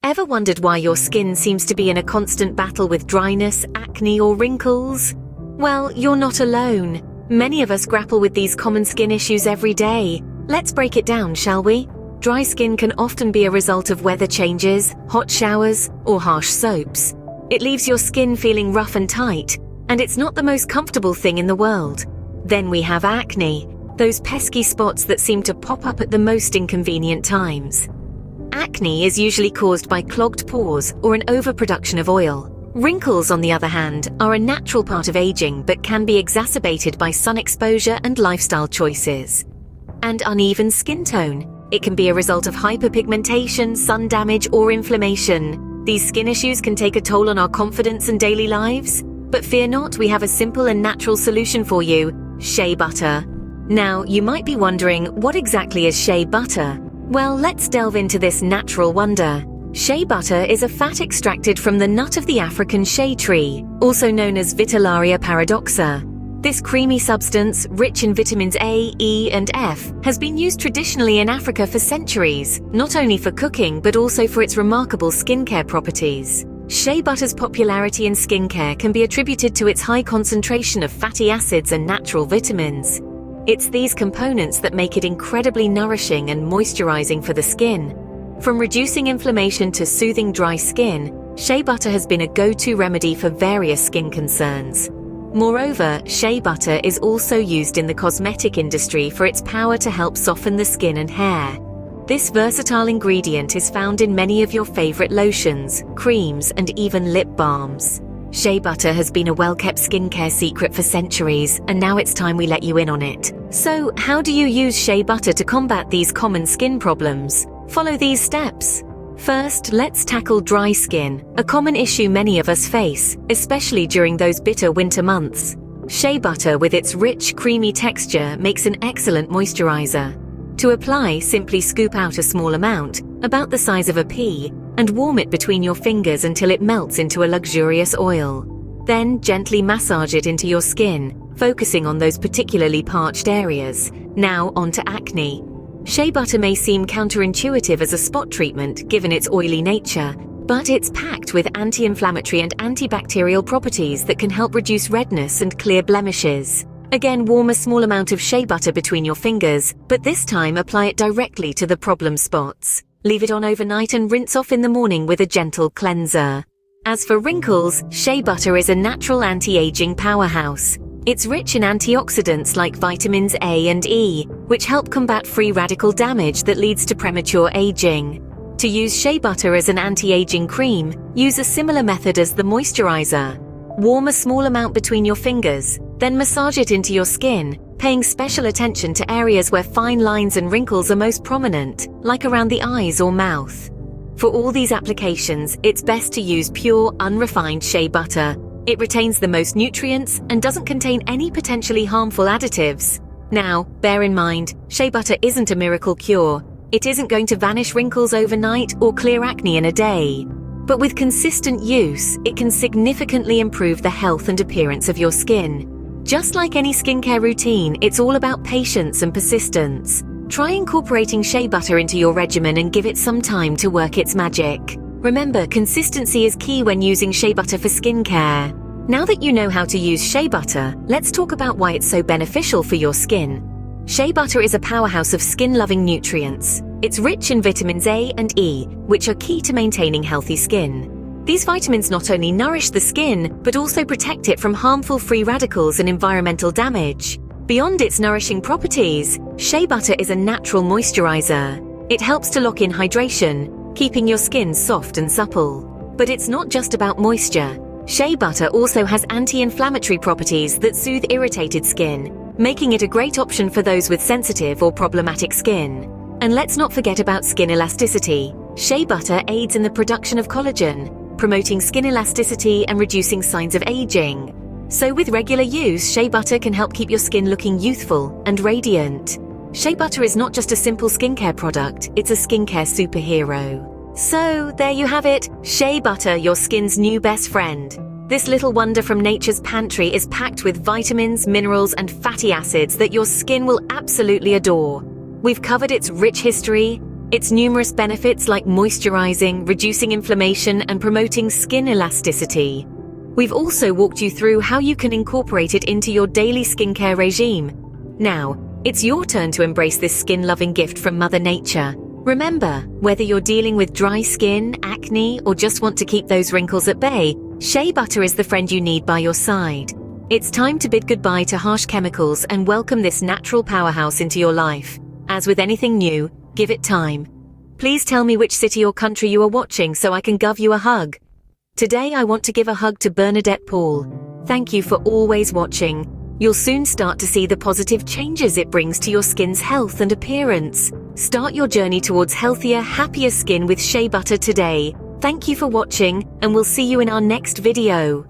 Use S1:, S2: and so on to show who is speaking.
S1: Ever wondered why your skin seems to be in a constant battle with dryness, acne, or wrinkles? Well, you're not alone. Many of us grapple with these common skin issues every day. Let's break it down, shall we? Dry skin can often be a result of weather changes, hot showers, or harsh soaps. It leaves your skin feeling rough and tight, and it's not the most comfortable thing in the world. Then we have acne, those pesky spots that seem to pop up at the most inconvenient times. Acne is usually caused by clogged pores or an overproduction of oil. Wrinkles, on the other hand, are a natural part of aging but can be exacerbated by sun exposure and lifestyle choices. And uneven skin tone. It can be a result of hyperpigmentation, sun damage, or inflammation. These skin issues can take a toll on our confidence and daily lives. But fear not, we have a simple and natural solution for you: shea butter. Now, you might be wondering, what exactly is shea butter? Well, let's delve into this natural wonder. Shea butter is a fat extracted from the nut of the African shea tree, also known as Vitellaria paradoxa. This creamy substance, rich in vitamins A, E, and F, has been used traditionally in Africa for centuries, not only for cooking but also for its remarkable skincare properties. Shea butter's popularity in skincare can be attributed to its high concentration of fatty acids and natural vitamins. It's these components that make it incredibly nourishing and moisturizing for the skin. From reducing inflammation to soothing dry skin, shea butter has been a go-to remedy for various skin concerns. Moreover, shea butter is also used in the cosmetic industry for its power to help soften the skin and hair. This versatile ingredient is found in many of your favorite lotions, creams, and even lip balms. Shea butter has been a well-kept skincare secret for centuries, and now it's time we let you in on it. So, how do you use shea butter to combat these common skin problems? Follow these steps. First, let's tackle dry skin, a common issue many of us face, especially during those bitter winter months. Shea butter, with its rich, creamy texture, makes an excellent moisturizer. To apply, simply scoop out a small amount, about the size of a pea, and warm it between your fingers until it melts into a luxurious oil. Then gently massage it into your skin, focusing on those particularly parched areas. Now onto acne. Shea butter may seem counterintuitive as a spot treatment given its oily nature, but it's packed with anti-inflammatory and antibacterial properties that can help reduce redness and clear blemishes. Again, warm a small amount of shea butter between your fingers, but this time apply it directly to the problem spots. Leave it on overnight and rinse off in the morning with a gentle cleanser. As for wrinkles, shea butter is a natural anti-aging powerhouse. It's rich in antioxidants like vitamins A and E, which help combat free radical damage that leads to premature aging. To use shea butter as an anti-aging cream, use a similar method as the moisturizer. Warm a small amount between your fingers, then massage it into your skin, paying special attention to areas where fine lines and wrinkles are most prominent, like around the eyes or mouth. For all these applications, it's best to use pure, unrefined shea butter. It retains the most nutrients and doesn't contain any potentially harmful additives. Now, bear in mind, shea butter isn't a miracle cure. It isn't going to vanish wrinkles overnight or clear acne in a day. But with consistent use, it can significantly improve the health and appearance of your skin. Just like any skincare routine, it's all about patience and persistence. Try incorporating shea butter into your regimen and give it some time to work its magic. Remember, consistency is key when using shea butter for skincare. Now that you know how to use shea butter, let's talk about why it's so beneficial for your skin. Shea butter is a powerhouse of skin-loving nutrients. It's rich in vitamins A and E, which are key to maintaining healthy skin. These vitamins not only nourish the skin, but also protect it from harmful free radicals and environmental damage. Beyond its nourishing properties, shea butter is a natural moisturizer. It helps to lock in hydration, keeping your skin soft and supple. But it's not just about moisture. Shea butter also has anti-inflammatory properties that soothe irritated skin, making it a great option for those with sensitive or problematic skin. And let's not forget about skin elasticity. Shea butter aids in the production of collagen, promoting skin elasticity and reducing signs of aging. So with regular use, shea butter can help keep your skin looking youthful and radiant. Shea butter is not just a simple skincare product, it's a skincare superhero. So there you have it, shea butter, your skin's new best friend. This little wonder from nature's pantry is packed with vitamins, minerals, and fatty acids that your skin will absolutely adore. We've covered its rich history, Its numerous benefits like moisturizing, reducing inflammation, and promoting skin elasticity. We've also walked you through how you can incorporate it into your daily skincare regime. Now, it's your turn to embrace this skin-loving gift from Mother Nature. Remember, whether you're dealing with dry skin, acne, or just want to keep those wrinkles at bay, Shea Butter is the friend you need by your side. It's time to bid goodbye to harsh chemicals and welcome this natural powerhouse into your life. As with anything new, give it time. Please tell me which city or country you are watching so I can give you a hug. Today I want to give a hug to Bernadette Paul. Thank you for always watching. You'll soon start to see the positive changes it brings to your skin's health and appearance. Start your journey towards healthier, happier skin with Shea Butter today. Thank you for watching, and we'll see you in our next video.